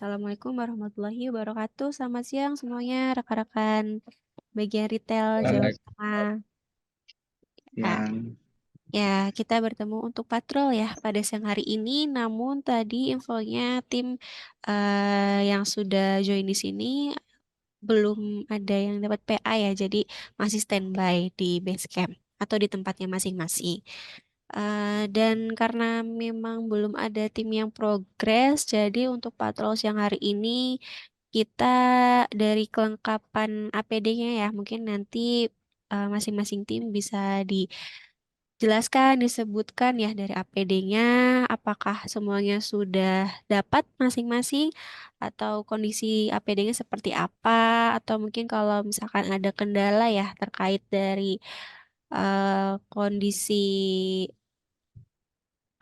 Assalamualaikum warahmatullahi wabarakatuh. Selamat siang semuanya, rekan-rekan bagian retail Jawa Selamat Tengah. Nah, siang. ya kita bertemu untuk patrol ya pada siang hari ini. Namun tadi infonya tim yang sudah join di sini belum ada yang dapat PA ya, jadi masih standby di base camp atau di tempatnya masing-masing. Dan karena memang belum ada tim yang progres, jadi untuk patrol siang hari ini kita dari kelengkapan APD-nya ya, mungkin nanti masing-masing tim bisa dijelaskan, disebutkan ya dari APD-nya, apakah semuanya sudah dapat masing-masing, atau kondisi APD-nya seperti apa, atau mungkin kalau misalkan ada kendala ya terkait dari kondisi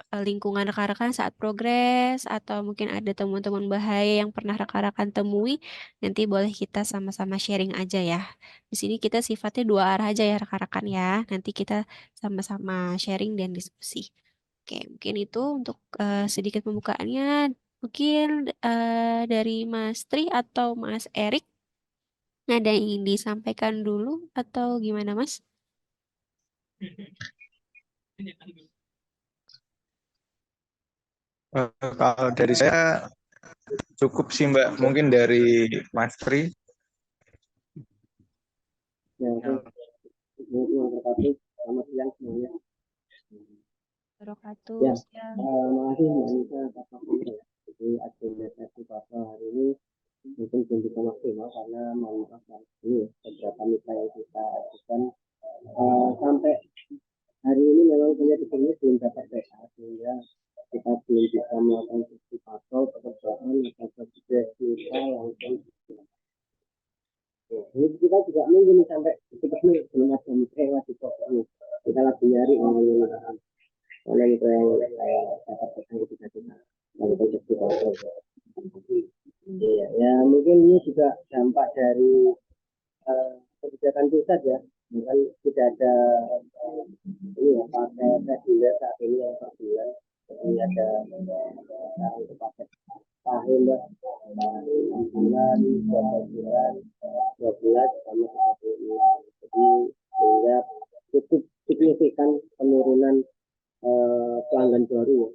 lingkungan rekan-rekan saat progres atau mungkin ada temuan-temuan bahaya yang pernah rekan-rekan temui, nanti boleh kita sama-sama sharing aja ya. Di sini kita sifatnya dua arah aja ya rekan-rekan ya. Nanti kita sama-sama sharing dan diskusi. Oke, mungkin itu untuk sedikit pembukaannya. Mungkin dari Mas Tri atau Mas Erik ada yang ingin disampaikan dulu atau gimana Mas? Kalau dari saya cukup sih Mbak, mungkin dari Mas Tri. Ya, wabarakatuh. Selamat siang semuanya. Wabarakatuh. Ya, Siang. makasih Mbak Anissa atas waktunya. Jadi agenda sesi pasal hari ini mungkin belum bisa maksimal karena mohon maaf ini ya, beberapa mitra yang kita ajukan sampai hari ini memang punya disini belum dapat PA sehingga kita belum bisa melakukan sesi pasal pekerjaan atau juga kita langsung. Jadi kita juga nunggu nih sampai detik ini belum ada mitra yang wajib kita lagi nyari oleh itu yang saya dapatkan ketika kita melakukan sesi pasal. Iya, ya mungkin ini juga dampak dari kebijakan pusat ya, bukan tidak ada ini ya pakai reguler saat ini yang per bulan, jadi ada sekarang itu pakai tahun ya, 6 bulan, 12 bulan, 12 sama 36, jadi sehingga cukup signifikan penurunan pelanggan baru ya,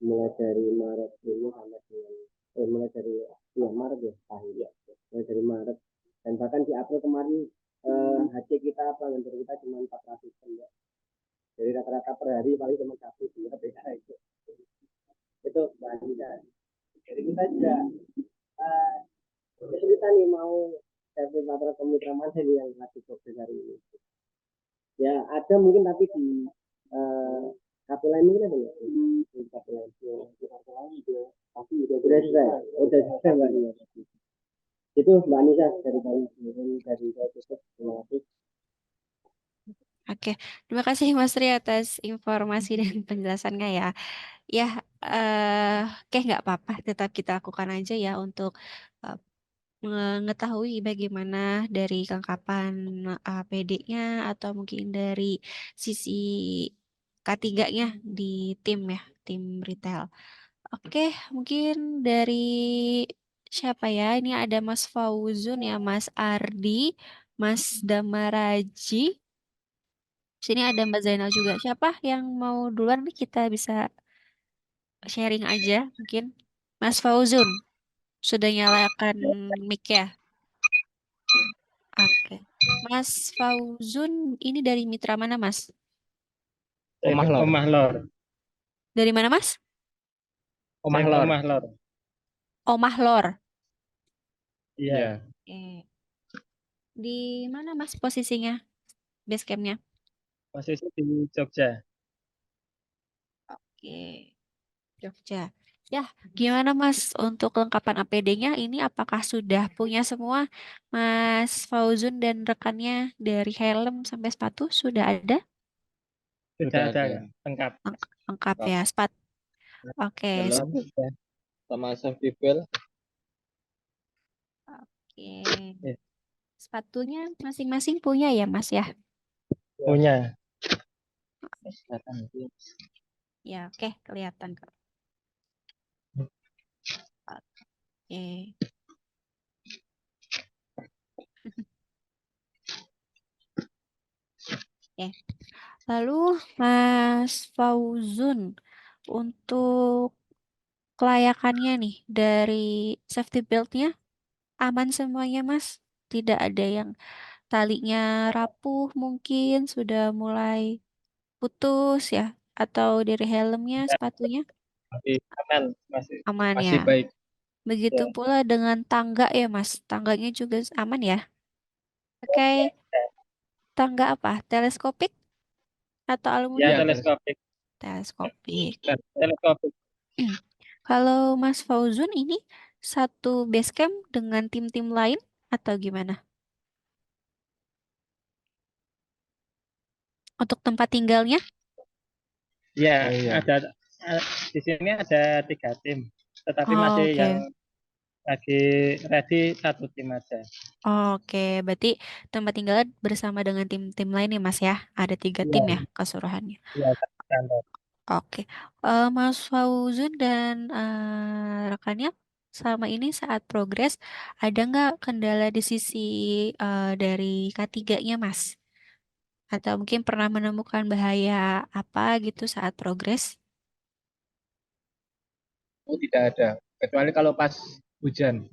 mulai dari Maret ini sampai dengan mulai dari Maret ya tahun ya, mulai dari Maret dan bahkan di April kemarin HC kita pelanggan baru kita cuma 400 ya. Jadi rata-rata per hari paling cuma 1-2 PK itu bahan kita. Jadi kita juga kesulitan nih mau cari matra komputer mana yang lagi proses hari ini. Ya ada mungkin tapi di KP lain mungkin ada ya. Di KP lain juga tapi udah selesai Mbak Nia. Itu Mbak Anissa dari saya Yusuf. Terima kasih. Oke, terima kasih Mas Ri atas informasi dan penjelasannya ya. Ya, oke nggak apa-apa, tetap kita lakukan aja ya untuk eh, mengetahui bagaimana dari kelengkapan APD-nya atau mungkin dari sisi K3-nya di tim ya, tim retail. Oke, mungkin dari siapa ya? Ini ada Mas Fauzun ya, Mas Ardi, Mas Damaraji. Sini ada Mbak Zainal juga. Siapa yang mau duluan nih kita bisa sharing aja mungkin. Mas Fauzun, sudah nyalakan mic ya? Oke. Mas Fauzun, ini dari mitra mana Mas? Omah Lor. Omah Lor. Dari mana Mas? Omah Lor. Omah Lor. Omah Lor. Iya. Oke. Di mana Mas posisinya? Base campnya? Posisi di Jogja. Oke. Jogja. Ya, gimana Mas untuk kelengkapan APD-nya ini apakah sudah punya semua Mas Fauzun dan rekannya dari helm sampai sepatu sudah ada? Sudah ada lengkap. Lengkap ya, sepatu. Oke. Helm sama safety belt. Oke. Ya. Sepatunya masing-masing punya ya Mas ya? Punya. Ya, oke, kelihatan kok. Oke. Oke. Lalu Mas Fauzun, untuk kelayakannya nih dari safety belt-nya aman semuanya Mas? Tidak ada yang talinya rapuh mungkin sudah mulai putus ya? Atau dari helmnya, sepatunya Masih aman, masih aman masih ya? baik. Begitu Ya, pula dengan tangga ya Mas? Tangganya juga aman ya? Pakai tangga apa? Teleskopik atau ya aluminium? teleskopik. Teleskopik. Teleskopik. Kalau Mas Fauzun ini satu base camp dengan tim-tim lain atau gimana? Untuk tempat tinggalnya? Ya, Oh iya. eh, di sini ada 3 tim, tetapi Oh, masih yang oke. lagi ready 1 tim aja. Oke, berarti tempat tinggalnya bersama dengan tim-tim lain ya Mas ya? Ada 3 tim ya Iya, keseluruhannya. iya, standar. Oke, Mas Fauzun dan rekannya selama ini saat progres ada nggak kendala di sisi dari K3-nya Mas? Atau mungkin pernah menemukan bahaya apa gitu saat progres? Oh, tidak ada, kecuali kalau pas hujan.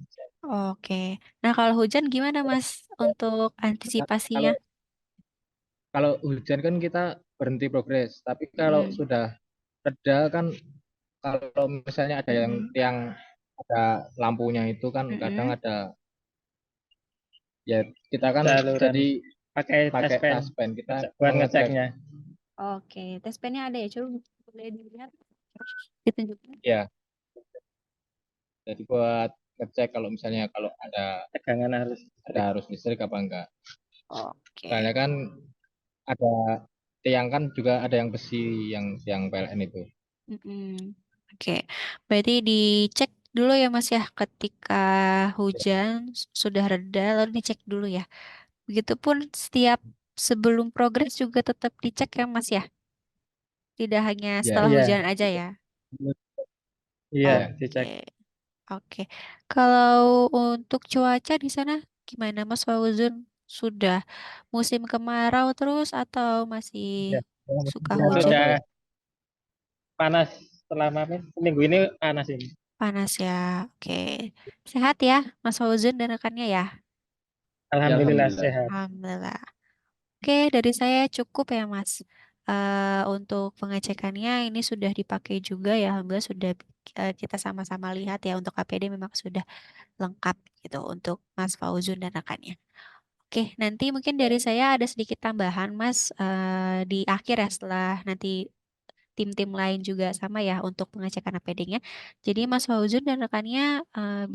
Oke, nah kalau hujan gimana Mas untuk antisipasinya? Kalau kalau hujan kan kita berhenti progres, tapi kalau Mm-mm. sudah reda kan, kalau misalnya ada yang Mm-mm. tiang, ada lampunya itu kan kadang Mm-mm. ada, ya kita kan Saluran. jadi Pakai pakai taspen taspen kita buat mengecek. ngeceknya. Oke, tes pennya ada ya? Coba boleh dilihat, ditunjukkan. Ya, jadi buat ngecek kalau misalnya kalau Tegangan harus ada arus listrik apa enggak. Soalnya Oke. kan ada tiang kan juga ada yang besi, yang tiang PLN itu. Mm-mm. Oke, berarti dicek dulu ya Mas ya ketika hujan sudah reda lalu dicek dulu ya. Begitupun setiap sebelum progres juga tetap dicek ya Mas ya. Tidak hanya Ya, setelah Iya, hujan aja ya. iya ya. dicek. Oke. Oke. Kalau untuk cuaca di sana gimana Mas Fauzun? Sudah musim kemarau terus atau masih Ya. suka Ya, hujan? sudah panas selama seminggu ini panas ini. Panas ya. Oke. Sehat ya Mas Fauzun dan rekannya ya. Ya, Alhamdulillah alhamdulillah. sehat. Alhamdulillah. Oke, dari saya cukup ya Mas. Untuk pengecekannya ini sudah dipakai juga ya. Alhamdulillah sudah kita sama-sama lihat ya untuk APD memang sudah lengkap gitu untuk Mas Fauzun dan rekannya. Oke, nanti mungkin dari saya ada sedikit tambahan Mas di akhir ya setelah nanti tim-tim lain juga sama ya untuk pengecekan APD-nya. Jadi Mas Fauzun dan rekannya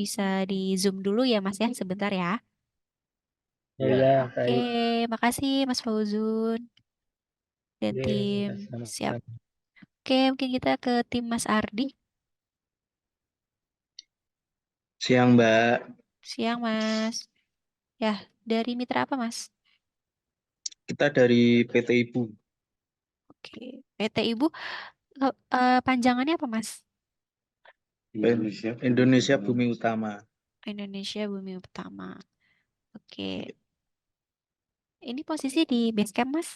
bisa di Zoom dulu ya Mas ya sebentar ya. Oh iya, Oke, baik. makasih Mas Fauzun dan Iya, tim. Siap. sama-sama. Oke, mungkin kita ke tim Mas Ardi. Siang, Mbak. Siang Mas. Ya, dari mitra apa Mas? Kita dari PT Ibu, Oke, PT Ibu, panjangannya apa Mas? Indonesia Bumi Utama. Indonesia Bumi Utama. Oke, ini posisi di base camp Mas?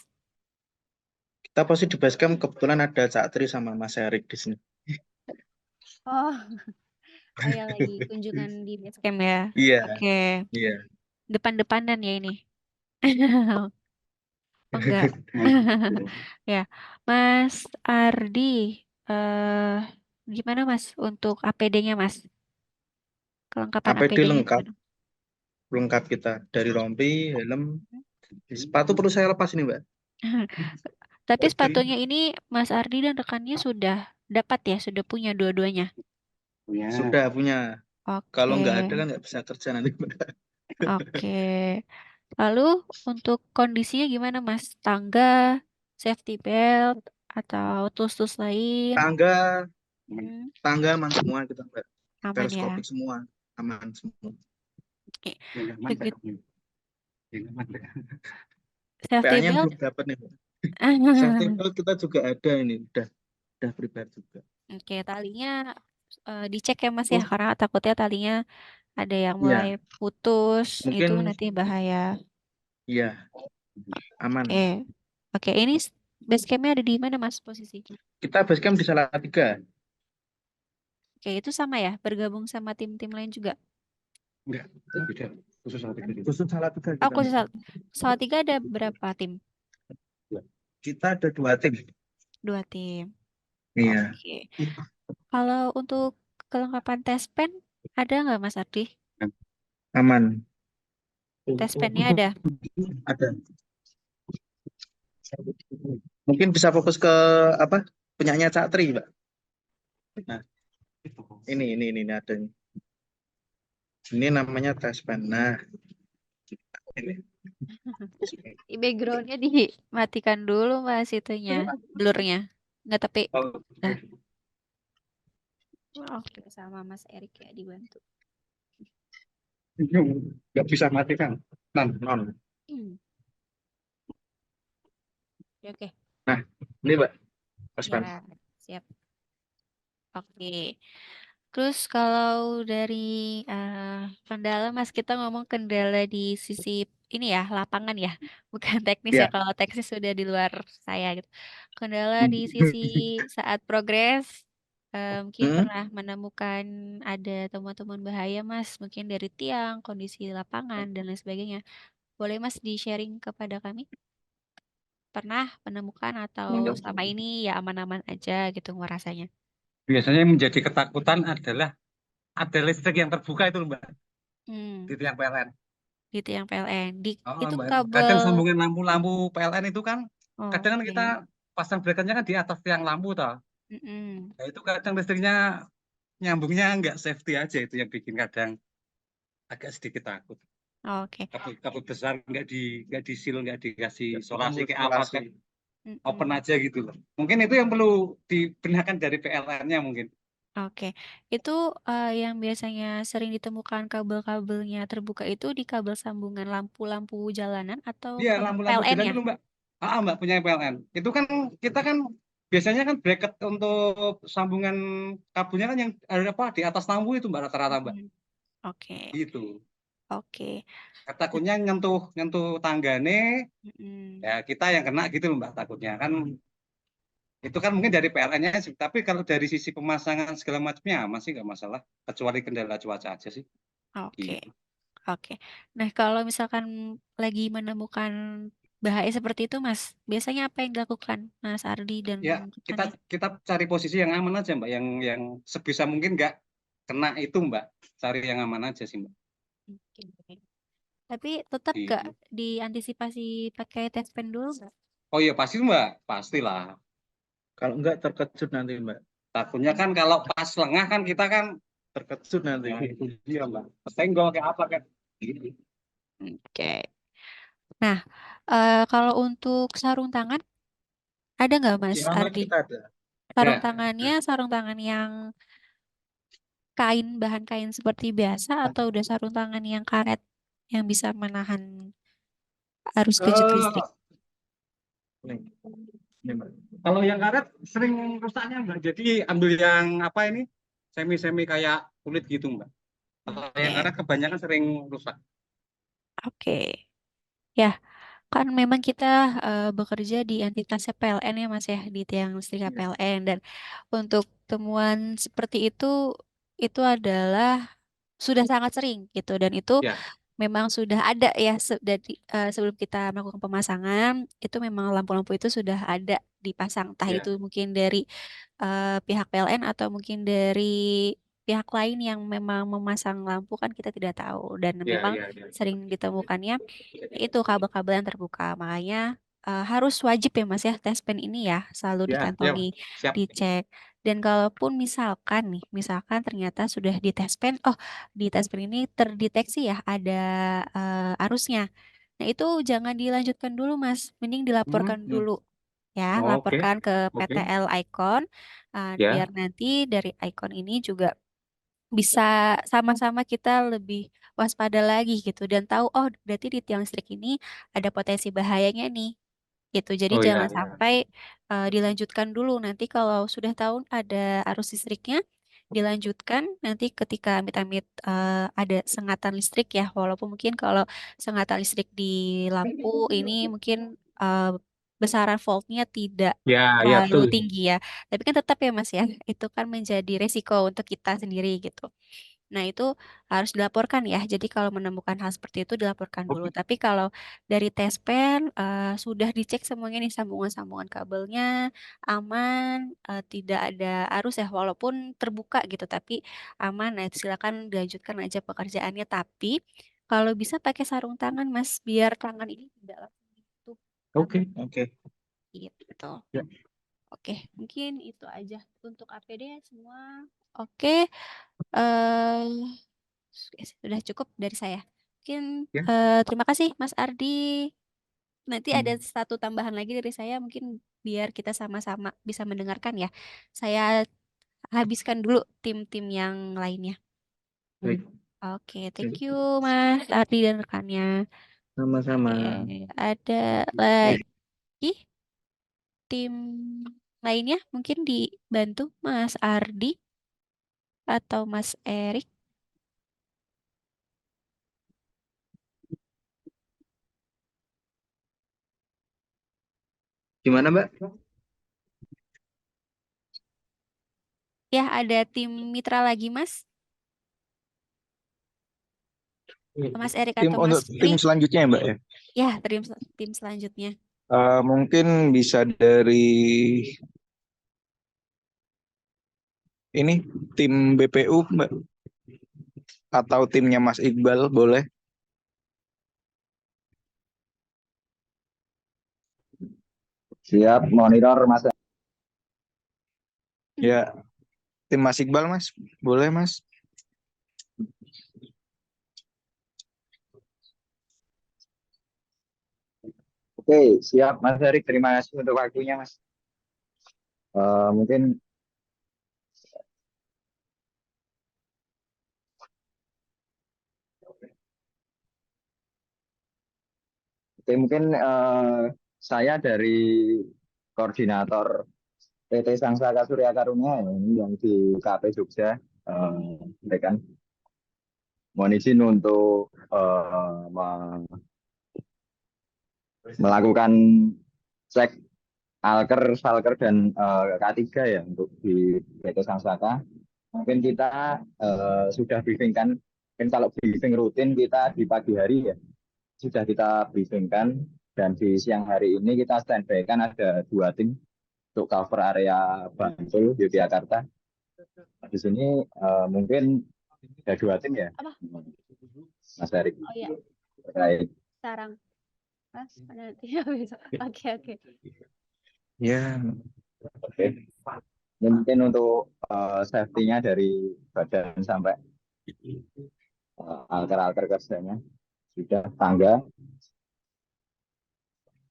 Kita pasti di basecamp kebetulan ada Cak Tri sama Mas Erik di sini. Oh, oh ya lagi kunjungan di base camp ya. Iya, Oke, iya. depan-depanan ya ini. Oh enggak. Ya, Mas Ardi, eh gimana Mas untuk APD-nya Mas? Kelengkapan APD APD-nya lengkap, gimana? lengkap kita dari rompi, helm, sepatu perlu saya lepas ini, Mbak. Tapi sepatunya ini Mas Ardi dan rekannya sudah dapat ya, sudah punya dua-duanya. Sudah punya. Kalau Oke, nggak ada kan nggak bisa kerja nanti, Mbak. oke. Lalu untuk kondisinya gimana Mas? Tangga, safety belt, atau tools-tools lain? Tangga, Hmm, tangga aman semua kita, Mbak. aman ya. Teleskopik semua, aman semua. Oke. Begitu. Safety PA-nya yang belt. belum dapat nih, Mbak. Safety belt kita juga ada ini, udah prepare juga. Oke, talinya dicek ya Mas ya, Oh, karena takutnya talinya ada yang mulai iya, putus, itu mungkin nanti bahaya. iya aman. Oke, oke ini base campnya ada di mana Mas posisi? Kita basecamp di Salatiga. Oke, itu sama ya, bergabung sama tim-tim lain juga. Enggak, beda. Khusus Salatiga. Khusus Salatiga Oh, kita. khusus Salatiga ada berapa tim? Kita ada 2 tim. Dua tim. Iya, Oke. Kalau untuk kelengkapan tes pen ada nggak Mas Ardi? aman. Tes pennya ada. Ada. Mungkin bisa fokus ke apa? Penyanyi Cak Tri, Mbak. Nah, ini ada. Ini namanya tes pen. Nah, ini. Backgroundnya dimatikan dulu Mas itunya, blurnya. Nggak tapi. Oh, Nah, oke sama Mas Erik ya dibantu. nggak bisa matikan. Non. Hmm. Oke, oke. Nah, ini Mbak, tes pen. Ya, siap. Oke. Terus kalau dari eh, kendala Mas kita ngomong kendala di sisi ini ya lapangan ya, bukan teknis ya. Ya. Kalau teknis sudah di luar saya gitu. Kendala di sisi saat progres, mungkin Hmm? pernah menemukan ada temuan-temuan bahaya Mas, mungkin dari tiang, kondisi lapangan dan lain sebagainya. Boleh Mas di-sharing kepada kami? Pernah menemukan atau selama ini ya aman-aman aja gitu ngerasanya? Biasanya yang menjadi ketakutan adalah ada listrik yang terbuka itu, Mbak, Hmm. di tiang PLN. Di tiang PLN. Oh, Itu Mbak. kabel. Kadang sambungan lampu-lampu PLN itu kan, kadang kan kita Oke. pasang breakernya kan di atas tiang lampu toh. Mm-mm. Nah, itu kadang listriknya nyambungnya nggak safety aja, itu yang bikin kadang agak sedikit takut. Oke. Kabel besar nggak di seal, nggak dikasih isolasi kayak apa kan, open Mm-mm. aja gitu loh. Mungkin itu yang perlu dibenarkan dari PLN-nya mungkin. Oke. Itu yang biasanya sering ditemukan kabel-kabelnya terbuka itu di kabel sambungan lampu-lampu jalanan atau Iya, kabel lampu-lampu PLN jalan ya? dulu, Mbak. Mbak punya PLN. Itu kan kita kan biasanya kan bracket untuk sambungan kabelnya kan yang ada apa di atas lampu itu, Mbak, rata-rata, Mbak. Mm-mm. Oke. Gitu. Oke. Takutnya nyentuh nyentuh tanggane, Mm-mm. ya kita yang kena gitu loh, Mbak, takutnya. Kan itu kan mungkin dari PLN-nya sih, tapi kalau dari sisi pemasangan segala macamnya masih nggak masalah, kecuali kendala cuaca aja sih. Oke. Gitu. Oke. Nah, kalau misalkan lagi menemukan bahaya seperti itu, Mas, biasanya apa yang dilakukan Mas Ardi dan Ya, kita rekannya? kita cari posisi yang aman aja, Mbak, yang sebisa mungkin nggak kena itu, Mbak. Cari yang aman aja sih, Mbak. Oke. Tapi tetap gak Gitu. diantisipasi pakai tes pen dulu nggak? Oh iya pasti Mbak, pastilah. Kalau enggak terkejut nanti, Mbak. Takutnya kan kalau pas lengah kan kita kan, Terkejut nanti. nah itu dia Mbak. Senggol kayak apa kan? Gitu. Oke. Nah, kalau untuk sarung tangan ada nggak Mas Ciamat Ardi? kita ada. Sarung Ya, tangannya sarung tangan yang kain bahan kain seperti biasa atau udah sarung tangan yang karet yang bisa menahan arus kejut listrik? eh Nih, ini, Mbak. kalau yang karet sering rusaknya Mbak. Jadi ambil yang apa ini semi-semi kayak kulit gitu Mbak. Kalau yang Oke, karet kebanyakan sering rusak. oke. Ya, kan memang kita bekerja di entitasnya PLN ya Mas ya, di tiang listrik Iya. PLN dan untuk temuan seperti itu adalah sudah sangat sering gitu dan itu Ya, memang sudah ada ya sebelum kita melakukan pemasangan itu memang lampu-lampu itu sudah ada dipasang entah itu ya, mungkin dari pihak PLN atau mungkin dari pihak lain yang memang memasang lampu kan kita tidak tahu dan ya, memang ya, ya, sering ditemukannya itu kabel-kabel yang terbuka makanya harus wajib ya Mas ya tes pen ini ya selalu ya, ya, dikantongi siap. dicek dan kalaupun misalkan nih misalkan ternyata sudah di tes pen oh di tes pen ini terdeteksi ya ada arusnya. Nah, itu jangan dilanjutkan dulu, Mas. Mending Hmm, dilaporkan hmm. dulu ya, Oke, laporkan ke oke. PTL Icon biar Ya. nanti dari Icon ini juga bisa sama-sama kita lebih waspada lagi gitu dan tahu oh berarti di tiang listrik ini ada potensi bahayanya nih gitu. Jadi Oh jangan ya, ya. sampai dilanjutkan dulu. Nanti kalau sudah tahu ada arus listriknya, dilanjutkan nanti ketika amit-amit ada sengatan listrik ya, walaupun mungkin kalau sengatan listrik di lampu ini mungkin eh, besaran voltnya tidak Ya, ya terlalu betul. tinggi ya, tapi kan tetap ya Mas ya, itu kan menjadi resiko untuk kita sendiri gitu. Nah, itu harus dilaporkan ya. Jadi kalau menemukan hal seperti itu dilaporkan dulu. Oke. Tapi kalau dari tes pen sudah dicek semuanya nih sambungan-sambungan kabelnya aman, tidak ada arus ya walaupun terbuka gitu tapi aman. Nah, itu silakan dilanjutkan aja pekerjaannya. Tapi kalau bisa pakai sarung tangan Mas biar tangan ini tidak langsung ditutup Oke, tangan oke. gitu. Ya, Oke, mungkin itu aja untuk APD semua. Oke, eh sudah cukup dari saya. Mungkin ya. terima kasih Mas Ardi. Nanti ada Hmm, satu tambahan lagi dari saya mungkin biar kita sama-sama bisa mendengarkan ya. Saya habiskan dulu tim-tim yang lainnya. baik. Oke, thank Oke. you Mas Ardi dan rekannya. Sama-sama. Oke, ada lagi tim lainnya mungkin dibantu Mas Ardi atau Mas Erik. Gimana, Mbak? Ya, ada tim mitra lagi Mas. Mas Erik Tim atau Mas untuk Fri. tim selanjutnya ya Mbak ya. Ya, tim selanjutnya. Mungkin bisa dari ini tim BPU Mbak atau timnya Mas Iqbal boleh. Siap, monitor Mas. Ya, tim Mas Iqbal Mas, boleh Mas. Oke, siap Mas Erik. Terima kasih untuk waktunya Mas. Mungkin saya dari koordinator PT Sangsaka Surya Karunia ini yang di KP Jogja. Mereka mohon izin untuk melakukan cek alker, salker dan K3 ya untuk di PT Sangsaka. Mungkin kita sudah briefing kan. Mungkin kalau briefing rutin kita di pagi hari ya sudah kita briefingkan, dan di siang hari ini kita standby kan ada 2 tim untuk cover area Bantul Yogyakarta. Di sini mungkin ada 2 tim ya, Apa? Mas Erik. Oh iya, Terkait. sarang. Mas, nanti ya besok. Oke, oke. Ya, Oke. Ini mungkin untuk safety-nya dari badan sampai alker-alker kerjanya sudah tangga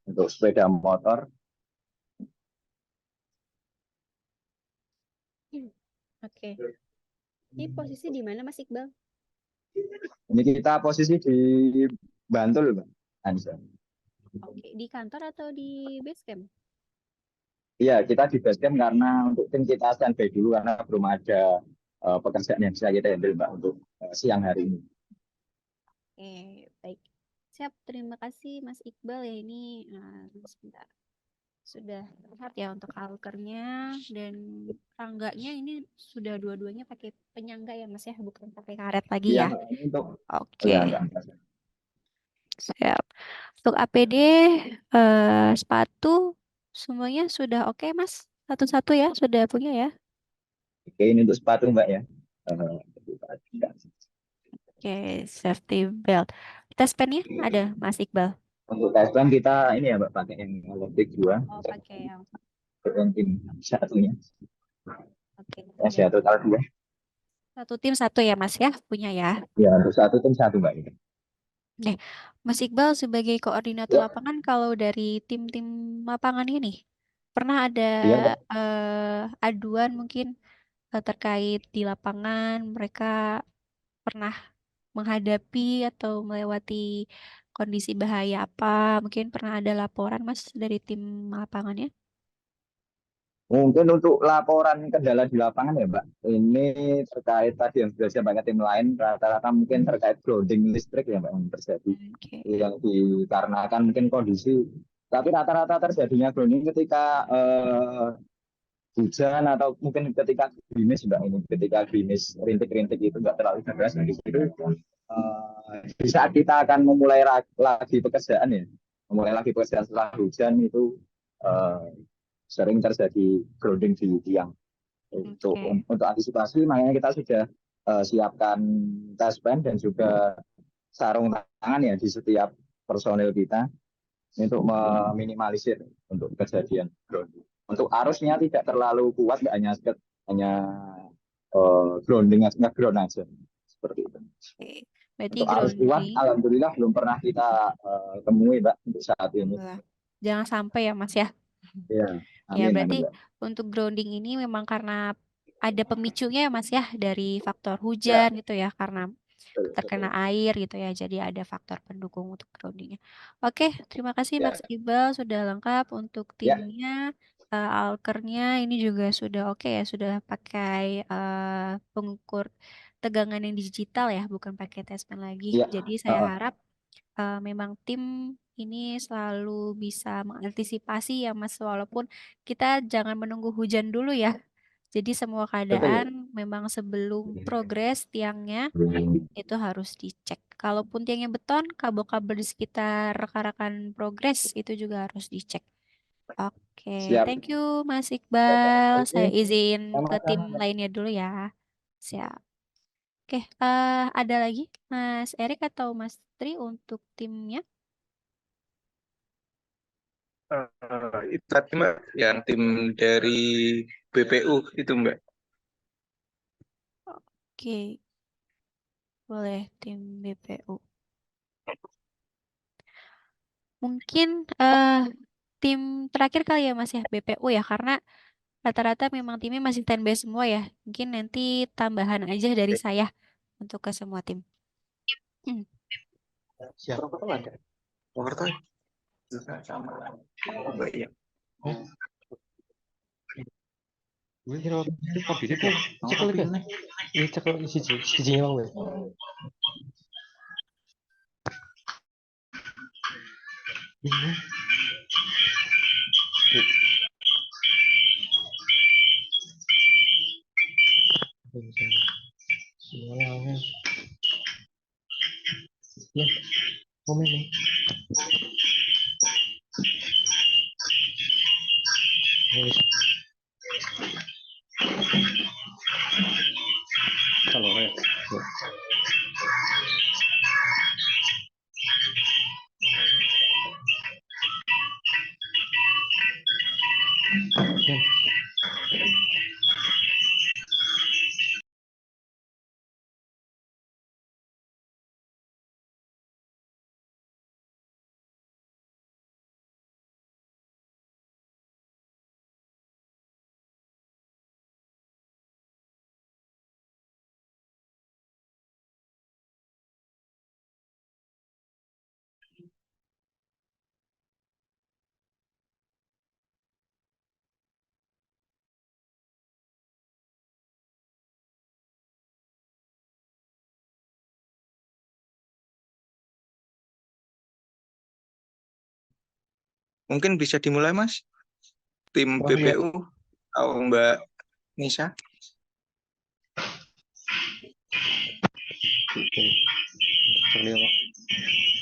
untuk sepeda motor. Oke. Ini posisi di mana Mas Iqbal? Ini kita posisi di Bantul, Mbak Ansa. Oke, di kantor atau di base camp? Iya, kita di basecamp karena untuk tim kita standby dulu karena belum ada pekerjaan yang bisa kita handle, Mbak, untuk siang hari ini. Oke, baik. Siap, terima kasih Mas Iqbal ya ini sebentar. Sudah terlihat ya untuk alkernya dan tangganya ini sudah dua-duanya pakai penyangga ya Mas ya, bukan pakai karet lagi Iya, ya. Mbak, ini untuk Oke, ya, enggak. siap. Untuk APD sepatu semuanya sudah oke Mas. Satu-satu ya, sudah punya ya. Oke, ini untuk sepatu, Mbak ya. Oke, safety belt. Tes pennya ada Mas Iqbal. Untuk tes ban kita ini ya, Mbak, pakai yang elektrik 2, Oh, pakai yang yang tim satunya. oke. Ya, total 2. Satu tim satu ya Mas ya, punya ya. Ya, untuk satu tim 1, Mbak. Nih, Mas Iqbal sebagai koordinator Ya, lapangan kalau dari tim-tim lapangan ini pernah ada iya, Mbak. aduan mungkin terkait di lapangan mereka pernah menghadapi atau melewati kondisi bahaya apa? Mungkin pernah ada laporan Mas dari tim lapangannya? Mungkin untuk laporan kendala di lapangan ya, Mbak. Ini terkait tadi yang sudah saya pakai tim lain, rata-rata mungkin terkait grounding listrik ya, Mbak, yang terjadi. Oke. Yang dikarenakan mungkin kondisi, tapi rata-rata terjadinya grounding ketika hujan atau mungkin ketika gerimis, Mbak. Ini ketika gerimis rintik-rintik itu nggak terlalu deras, di situ di saat kita akan memulai lagi pekerjaan ya, memulai lagi pekerjaan setelah hujan itu eh, sering terjadi grounding di tiang. Oke. Untuk antisipasi, makanya kita sudah siapkan taspen dan juga sarung tangan ya di setiap personil kita untuk meminimalisir untuk kejadian grounding. Untuk arusnya tidak terlalu kuat, hanya grounding nge-ground aja seperti itu. Oke. Berarti Untuk arus kuat, grounding. alhamdulillah belum pernah kita temui, Mbak, untuk saat ini. Jangan sampai ya, Mas ya. Ya, Ya, amin, berarti amin, Mbak. untuk grounding ini memang karena ada pemicunya ya, Mas ya, dari faktor Ya, hujan gitu ya, karena betul, terkena betul. air gitu ya. Jadi ada faktor pendukung untuk groundingnya. Oke, terima kasih Ya, Mas Iqbal sudah lengkap untuk ya, timnya. Alkernya ini juga sudah oke ya, sudah pakai pengukur tegangan yang digital ya, bukan pakai tespen lagi. ya. Jadi saya harap memang tim ini selalu bisa mengantisipasi ya Mas, walaupun kita jangan menunggu hujan dulu ya. Jadi semua keadaan Betul. memang sebelum progres tiangnya itu harus dicek. Kalaupun tiangnya beton, kabel-kabel di sekitar rekan-rekan progres itu juga harus dicek. Oke, Siap. thank you Mas Iqbal. Saya Oke, izin ke tim sama-sama. lainnya dulu ya. Siap. Oke, ada lagi Mas Erik atau Mas Tri untuk timnya? Itu tadi Mbak, yang tim dari BPU itu Mbak. Oke, boleh tim BPU. Mungkin tim terakhir kali ya Mas ya, BPU ya, karena rata-rata memang timnya masih standby semua ya. Mungkin nanti tambahan aja dari saya untuk ke semua tim. Hmm. Siap. Jakarta sama Mbak ya. Gue kira kopi itu cekel kan? Ini cekel siji emang gue. Ya, komen nih. Kalau ya. Mungkin bisa dimulai Mas, tim BPU atau Mbak Nisa.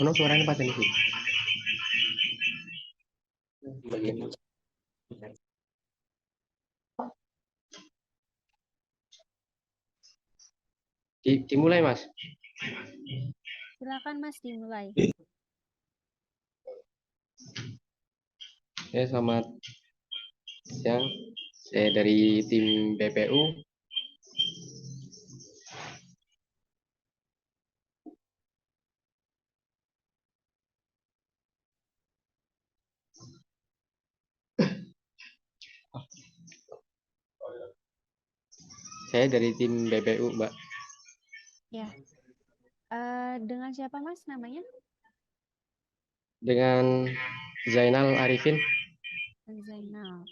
Ono suaranya pas ini sih. Dimulai Mas. Silakan Mas dimulai. Ya, selamat siang. Saya dari tim BPU. Saya dari tim BPU, Mbak. Ya. Dengan siapa Mas namanya? Dengan Zainal Arifin. Zainal.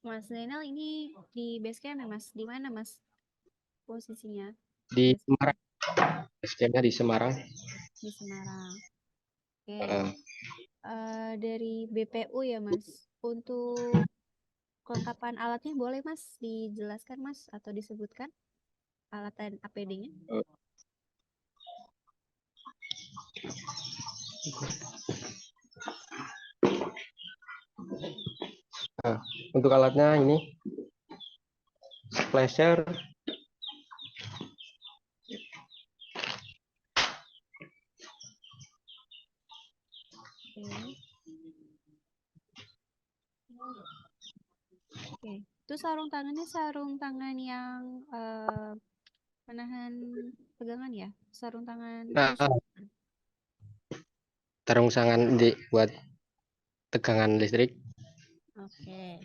Mas Zainal ini di base camp ya Mas? Di mana Mas posisinya? Di Base Semarang, skemnya di Semarang. di Semarang. Oke. Eh, Dari BPU ya Mas. Untuk kelengkapan alatnya boleh Mas dijelaskan Mas atau disebutkan alat dan APD-nya? untuk alatnya ini splasher, Oke. Oke. Itu sarung tangannya sarung tangan yang menahan pegangan ya? Sarung tangan nah, khusus. sarung tangan buat tegangan listrik. Oke.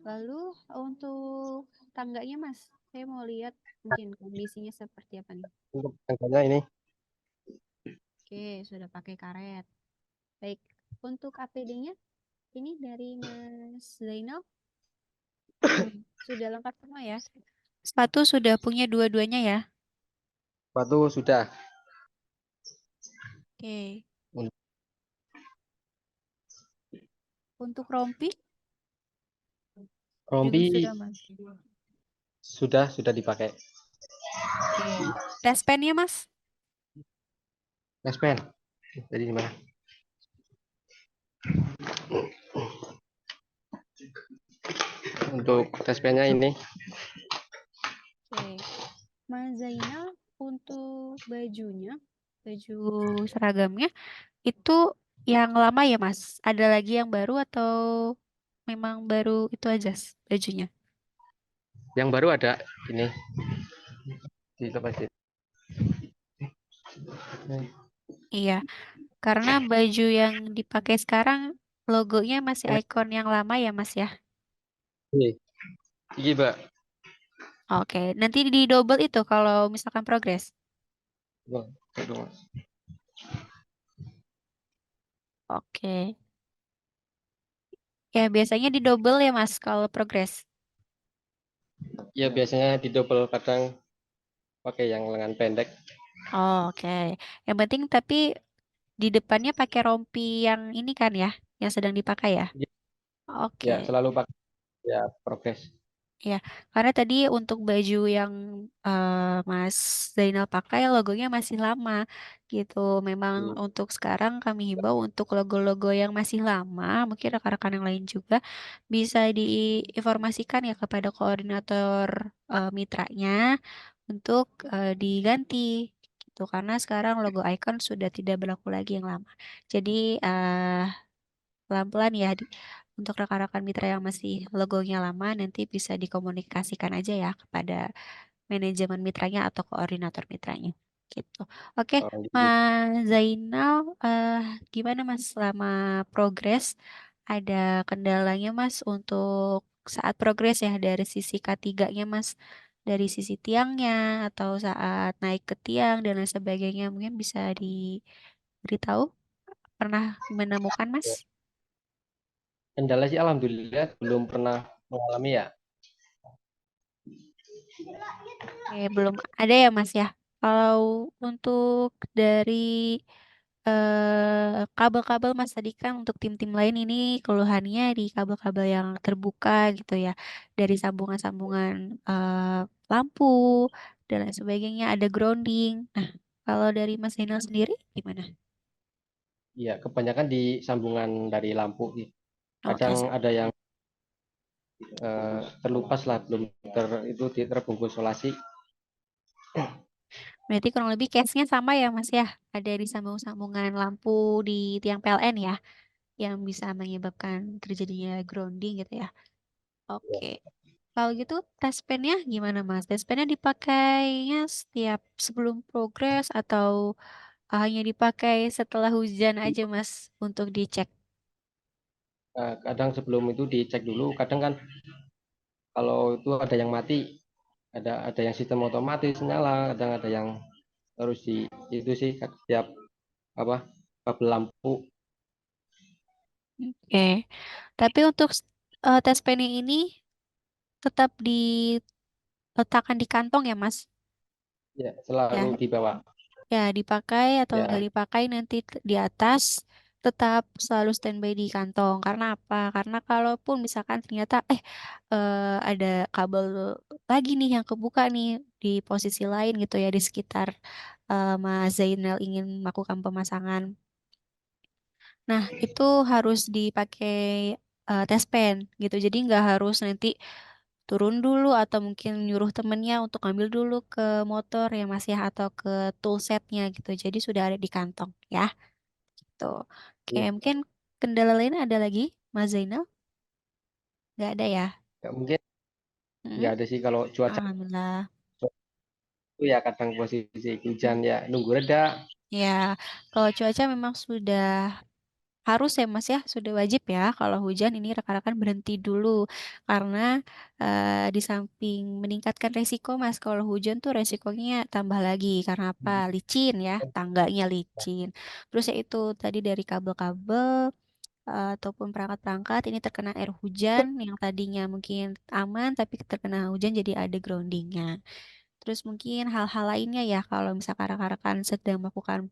Lalu untuk tangganya Mas, saya mau lihat mungkin kondisinya seperti apa nih. Untuk tangganya ini Oke, sudah pakai karet. Baik, untuk APD-nya ini dari Mas Zainal sudah lengkap semua ya. Sepatu sudah punya dua-duanya ya. sepatu sudah. Oke. Un- Untuk rompi juga Rompi sudah Mas. sudah dipakai. Oke. Dustpan-nya Mas? Dustpan dari mana? Untuk dustpan-nya ini Oke. Mas Zainal untuk bajunya, baju seragamnya itu yang lama ya Mas? Ada lagi yang baru atau memang baru itu aja bajunya? yang baru ada ini di tempat ini. Iya, karena baju yang dipakai sekarang logonya masih ikon yang lama ya Mas ya? Iya, Mbak. Oke, nanti di double itu kalau misalkan progres. Aduh. Oke. Ya, biasanya di double ya Mas kalau progres. Ya biasanya di double, kadang pakai yang lengan pendek. Oh, oke. Yang penting tapi di depannya pakai rompi yang ini kan ya, yang sedang dipakai ya. Oke. Ya selalu pakai ya progres. Ya, karena tadi untuk baju yang Mas Zainal pakai logonya masih lama gitu. Memang untuk sekarang kami himbau untuk logo-logo yang masih lama, mungkin rekan-rekan yang lain juga bisa diinformasikan ya kepada koordinator mitranya untuk diganti gitu. Karena sekarang logo icon sudah tidak berlaku lagi yang lama. Jadi pelan-pelan ya untuk rekan-rekan mitra yang masih logonya lama nanti bisa dikomunikasikan aja ya kepada manajemen mitranya atau koordinator mitranya gitu. Oke, Oh, gitu. Mas Zainal, gimana Mas selama progres ada kendalanya Mas untuk saat progres ya dari sisi K3-nya Mas, dari sisi tiangnya atau saat naik ke tiang dan lain sebagainya mungkin bisa diberitahu pernah menemukan Mas? Kendala sih alhamdulillah belum pernah mengalami ya. Belum ada ya Mas ya. Kalau untuk dari kabel-kabel Mas tadi kan untuk tim-tim lain ini keluhannya di kabel-kabel yang terbuka gitu ya. Dari sambungan-sambungan lampu dan lain sebagainya ada grounding. Nah, kalau dari Mas Zainal sendiri gimana? Iya, kebanyakan di sambungan dari lampu sih. Oke, Kadang ada yang terlupas lah, belum itu terbungkus solasi. berarti kurang lebih case-nya sama ya Mas ya. Ada di sambung-sambungan lampu di tiang PLN ya yang bisa menyebabkan terjadinya grounding gitu ya. Oke. Kalau gitu tes pennya gimana Mas? Tes pennya dipakainya setiap sebelum progres atau hanya dipakai setelah hujan aja Mas untuk dicek? Kadang sebelum itu dicek dulu. Kadang kan kalau itu ada yang mati, ada yang sistem otomatis nyala, kadang ada yang harus di itu sih setiap apa kabel lampu. Oke. Tapi untuk tes pennya ini tetap diletakkan di kantong ya, Mas. Ya, selalu Ya, dibawa. ya dipakai atau nggak Ya, dipakai nanti di atas tetap selalu standby di kantong. Karena apa? Karena kalaupun misalkan ternyata ada kabel lagi nih yang kebuka nih di posisi lain gitu ya di sekitar Mas Zainal ingin melakukan pemasangan. Nah, itu harus dipakai tes pen gitu. Jadi nggak harus nanti turun dulu atau mungkin nyuruh temennya untuk ambil dulu ke motor ya Mas ya atau ke toolsetnya gitu. Jadi sudah ada di kantong ya. Gitu. Oke, ya, mungkin kendala lain ada lagi Mas Zainal? Nggak ada ya? ya mungkin Hmm? nggak ada sih kalau cuaca Alhamdulillah. itu ya kadang posisi hujan ya nunggu reda. Ya, kalau cuaca memang sudah harus ya Mas ya, sudah wajib ya kalau hujan ini rekan-rekan berhenti dulu karena di samping meningkatkan resiko Mas kalau hujan tuh resikonya tambah lagi karena apa? Licin ya, tangganya licin. Terus ya itu tadi dari kabel-kabel ataupun perangkat-perangkat ini terkena air hujan yang tadinya mungkin aman tapi terkena hujan jadi ada groundingnya. Terus mungkin hal-hal lainnya ya kalau misalkan rekan-rekan sedang melakukan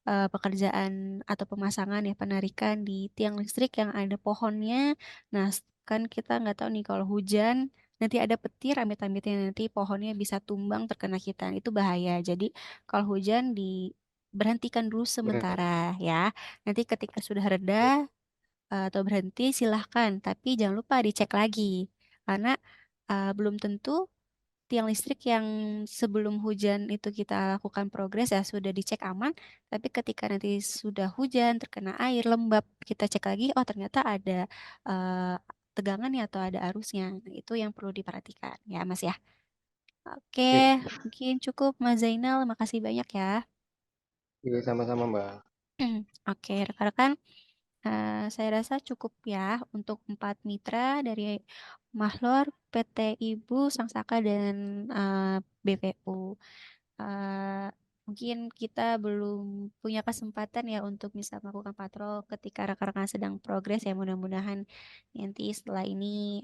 pekerjaan atau pemasangan ya penarikan di tiang listrik yang ada pohonnya. Nah, kan kita nggak tahu nih kalau hujan nanti ada petir amit-amitnya nanti pohonnya bisa tumbang terkena kita. Itu bahaya. Jadi kalau hujan diberhentikan dulu Benar. sementara ya. Nanti ketika sudah reda atau berhenti silahkan, tapi jangan lupa dicek lagi karena belum tentu tiang listrik yang sebelum hujan itu kita lakukan progres ya sudah dicek aman, tapi ketika nanti sudah hujan terkena air lembab kita cek lagi, oh ternyata ada eh, tegangan ya atau ada arusnya. Nah, itu yang perlu diperhatikan ya Mas ya. Oke, Sip. mungkin cukup Mas Zainal, makasih banyak ya. Oke, sama-sama Mbak. Oke, rekan-rekan, saya rasa cukup ya untuk empat mitra dari Mahlor, PT Ibu, Sang Saka, dan BPU. eh, mungkin kita belum punya kesempatan ya untuk bisa melakukan patrol ketika rekan-rekan sedang progres ya mudah-mudahan nanti setelah ini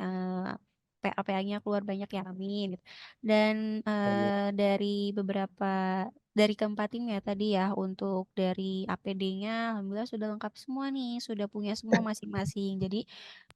PA-PA-nya keluar banyak ya amin gitu. Dan Amin. dari beberapa dari keempat tim ya tadi ya untuk dari APD-nya alhamdulillah sudah lengkap semua nih sudah punya semua masing-masing jadi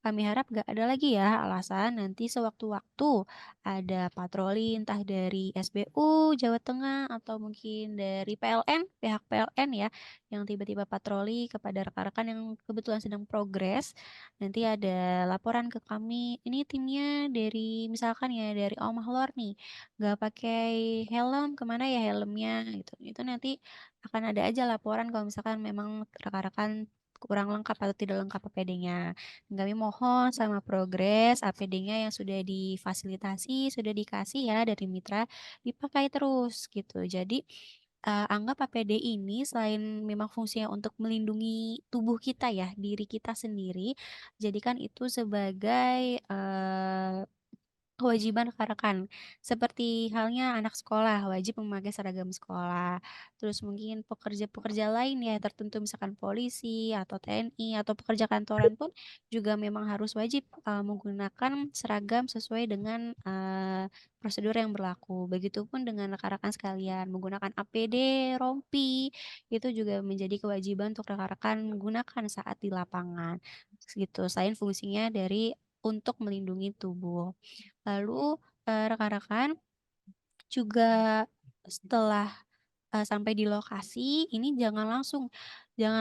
kami harap gak ada lagi ya alasan nanti sewaktu-waktu ada patroli entah dari SBU Jawa Tengah atau mungkin dari PLN, pihak PLN ya, yang tiba-tiba patroli kepada rekan-rekan yang kebetulan sedang progres. Nanti ada laporan ke kami, ini timnya dari misalkan ya dari Om Mahlor nih, nggak pakai helm, kemana ya helmnya gitu. Itu nanti akan ada aja laporan kalau misalkan memang rekan-rekan kurang lengkap atau tidak lengkap APD-nya. Kami mohon sama progres APD-nya yang sudah difasilitasi, sudah dikasih ya dari mitra, dipakai terus gitu. Jadi anggap APD ini selain memang fungsinya untuk melindungi tubuh kita ya, diri kita sendiri, jadikan itu sebagai kewajiban rekan-rekan. Seperti halnya anak sekolah wajib memakai seragam sekolah. Terus mungkin pekerja-pekerja lain ya tertentu misalkan polisi atau TNI atau pekerja kantoran pun juga memang harus wajib menggunakan seragam sesuai dengan prosedur yang berlaku. Begitupun dengan rekan-rekan sekalian menggunakan APD, rompi itu juga menjadi kewajiban untuk rekan-rekan gunakan saat di lapangan. Gitu. Selain fungsinya dari untuk melindungi tubuh. Lalu rekan-rekan juga setelah sampai di lokasi ini jangan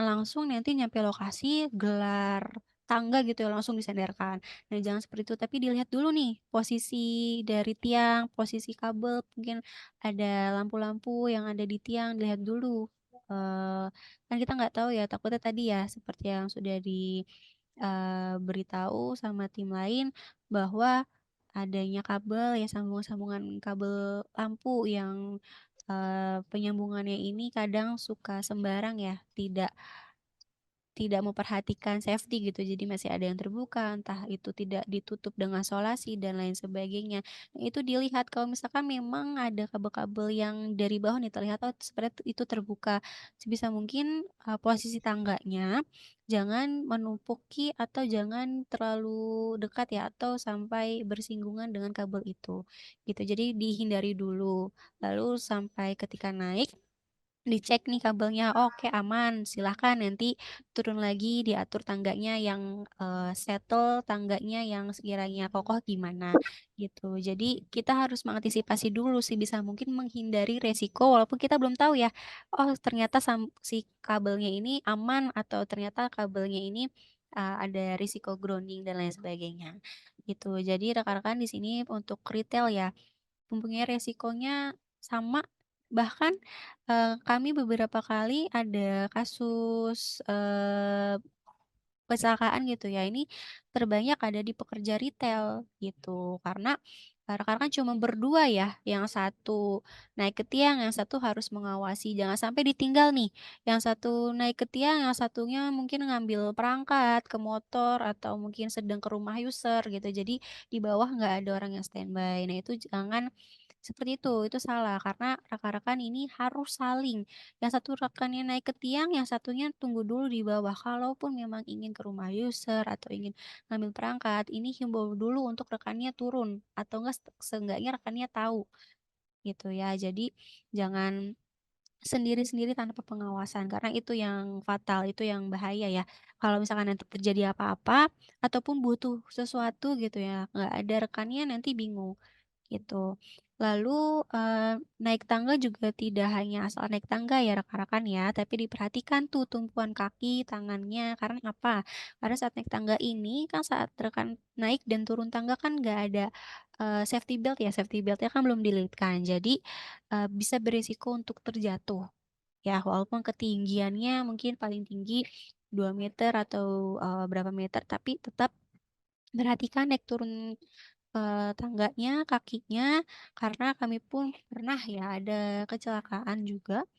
langsung nanti nyampe lokasi gelar tangga gitu ya langsung disandarkan. Nah, jangan seperti itu tapi dilihat dulu nih posisi dari tiang, posisi kabel, mungkin ada lampu-lampu yang ada di tiang dilihat dulu. Kan kita nggak tahu ya takutnya tadi ya seperti yang sudah beritahu sama tim lain bahwa adanya kabel ya sambungan-sambungan kabel lampu yang penyambungannya ini kadang suka sembarang ya, tidak tidak memperhatikan safety gitu, jadi masih ada yang terbuka, entah itu tidak ditutup dengan solasi dan lain sebagainya. Nah, itu dilihat kalau misalkan memang ada kabel-kabel yang dari bawah nih terlihat, oh sebenarnya itu terbuka. Sebisa mungkin posisi tangganya jangan menumpuki atau jangan terlalu dekat ya, atau sampai bersinggungan dengan kabel itu gitu. Jadi dihindari dulu. Lalu sampai ketika naik dicek nih kabelnya, oke aman, silahkan nanti turun lagi diatur tangganya yang settle tangganya yang sekiranya kokoh gimana gitu. Jadi kita harus mengantisipasi dulu sih bisa mungkin menghindari resiko walaupun kita belum tahu ya, oh ternyata si kabelnya ini aman atau ternyata kabelnya ini ada risiko grounding dan lain sebagainya gitu. Jadi rekan-rekan di sini untuk retail ya mempunyai resikonya sama, bahkan, kami beberapa kali ada kasus, kecelakaan gitu ya, ini terbanyak ada di pekerja retail gitu. Karena, rekan-rekan cuma berdua ya, yang satu naik ke tiang, yang satu harus mengawasi, jangan sampai ditinggal nih, yang satu naik ke tiang, yang satunya mungkin ngambil perangkat ke motor atau mungkin sedang ke rumah user gitu. Jadi di bawah nggak ada orang yang standby. Nah itu jangan seperti itu salah karena rekan-rekan ini harus saling yang satu rekannya naik ke tiang, yang satunya tunggu dulu di bawah. Kalaupun memang ingin ke rumah user atau ingin ngambil perangkat, ini himbau dulu untuk rekannya turun atau enggak seenggaknya rekannya tahu gitu ya. Jadi jangan sendiri-sendiri tanpa pengawasan karena itu yang fatal, itu yang bahaya ya. Kalau misalkan nanti terjadi apa-apa ataupun butuh sesuatu gitu ya, nggak ada rekannya nanti bingung gitu. Lalu, naik tangga juga tidak hanya asal naik tangga ya rekan-rekan ya, tapi diperhatikan tuh tumpuan kaki, tangannya, karena apa? Karena saat naik tangga ini kan saat rekan naik dan turun tangga kan nggak ada, safety belt ya, safety beltnya kan belum dililitkan. Jadi, bisa berisiko untuk terjatuh ya, walaupun ketinggiannya mungkin paling tinggi 2 meter atau, berapa meter, tapi tetap perhatikan naik turun tangganya, kakinya, karena kami pun pernah ya ada kecelakaan juga,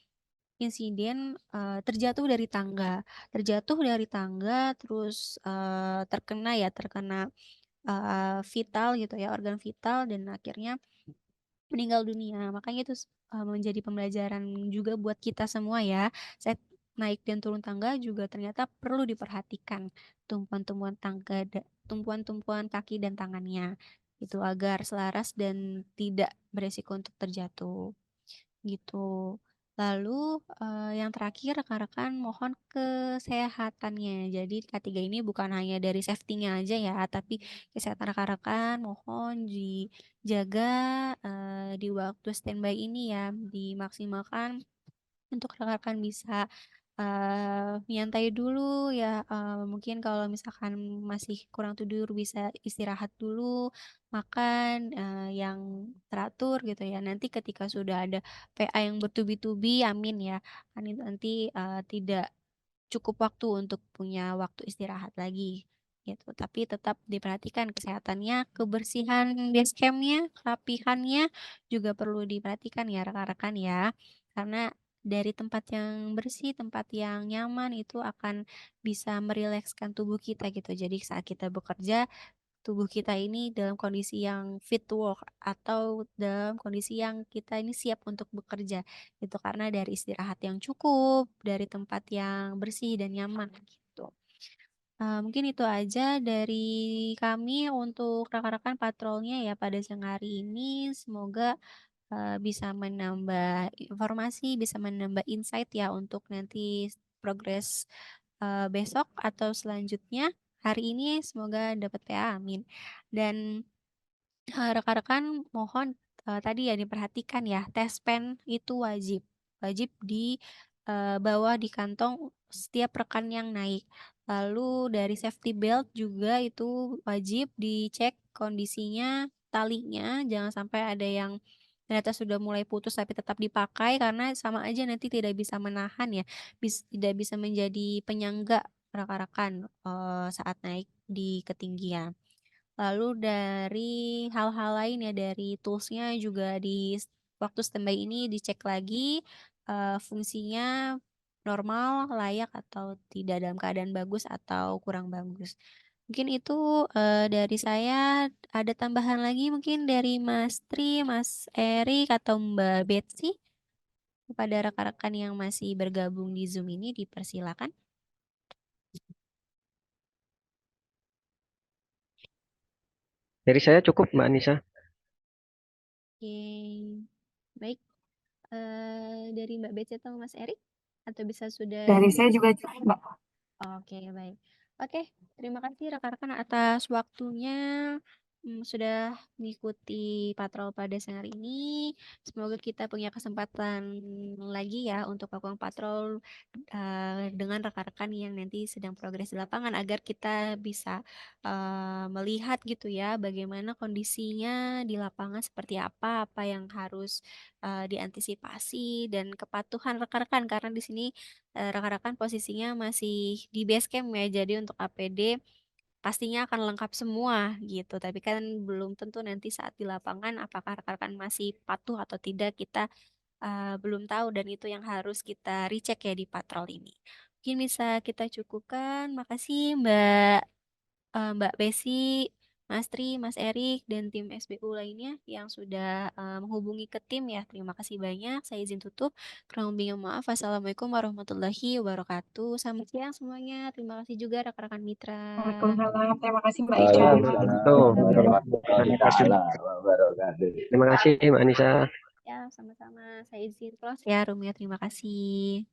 insiden, terjatuh dari tangga terus, terkena, vital gitu ya, organ vital dan akhirnya meninggal dunia. Makanya itu menjadi pembelajaran juga buat kita semua ya. Saat naik dan turun tangga juga ternyata perlu diperhatikan tumpuan-tumpuan kaki dan tangannya itu agar selaras dan tidak beresiko untuk terjatuh gitu. Lalu yang terakhir rekan-rekan mohon kesehatannya. Jadi K3 ini bukan hanya dari safety-nya aja ya, tapi kesehatan rekan-rekan mohon dijaga di waktu standby ini ya, dimaksimalkan untuk rekan-rekan bisa nyantai dulu ya, mungkin kalau misalkan masih kurang tidur bisa istirahat dulu, makan, yang teratur gitu ya. Nanti ketika sudah ada PA yang bertubi-tubi, amin ya, nanti, tidak cukup waktu untuk punya waktu istirahat lagi gitu. Tapi tetap diperhatikan kesehatannya, kebersihan basecampnya, kerapihannya juga perlu diperhatikan ya rekan-rekan ya. Karena dari tempat yang bersih, tempat yang nyaman itu akan bisa merilekskan tubuh kita gitu. Jadi saat kita bekerja, tubuh kita ini dalam kondisi yang fit to work atau dalam kondisi yang kita ini siap untuk bekerja gitu karena dari istirahat yang cukup, dari tempat yang bersih dan nyaman gitu. Mungkin itu aja dari kami untuk rekan-rekan patrolnya ya pada siang hari ini. Semoga bisa menambah informasi, bisa menambah insight ya untuk nanti progres besok atau selanjutnya. Hari ini semoga dapat PA, amin. Dan rekan-rekan mohon, tadi ya diperhatikan ya, tes pen itu wajib. Wajib bawa di kantong setiap rekan yang naik. Lalu dari safety belt juga itu wajib dicek kondisinya, talinya, jangan sampai ada yang ternyata sudah mulai putus tapi tetap dipakai karena sama aja nanti tidak bisa menahan ya, tidak bisa menjadi penyangga rekan-rekan, saat naik di ketinggian. Lalu dari hal-hal lain ya dari toolsnya juga waktu standby ini dicek lagi fungsinya normal, layak, atau tidak dalam keadaan bagus atau kurang bagus. Mungkin itu dari saya. Ada tambahan lagi mungkin dari Mas Tri, Mas Erik, atau Mbak Betsy? Kepada rekan-rekan yang masih bergabung di Zoom ini dipersilakan. Dari saya cukup, Mbak Anissa. Oke, baik. Dari Mbak Betsy atau Mas Erik? Atau bisa sudah? Dari saya juga cukup, Mbak. Oke, baik. Oke, terima kasih rekan-rekan atas waktunya. Sudah mengikuti patrol pada siang hari ini. Semoga kita punya kesempatan lagi ya untuk melakukan patrol dengan rekan-rekan yang nanti sedang progres di lapangan agar kita bisa melihat gitu ya bagaimana kondisinya di lapangan seperti apa yang harus diantisipasi dan kepatuhan rekan-rekan karena di sini rekan-rekan posisinya masih di base camp ya. Jadi untuk APD pastinya akan lengkap semua gitu. Tapi kan belum tentu nanti saat di lapangan apakah rekan-rekan masih patuh atau tidak kita belum tahu dan itu yang harus kita recheck ya di patrol ini. Mungkin bisa kita cukupkan. Makasih Mbak Besi, Mas Tri, Mas Erik, dan tim SBU lainnya yang sudah menghubungi ke tim ya. Terima kasih banyak. Saya izin tutup. Kurang lebihnya maaf. Wassalamualaikum warahmatullahi wabarakatuh. Selamat siang semuanya. Terima kasih juga rekan-rekan mitra. Waalaikumsalam. Terima kasih Mbak Ica. Waalaikumsalam warahmatullahi Terima wabarakatuh. kasih, Mbak Anissa. Ya, sama-sama. Saya izin close ya, Rumia. Terima kasih.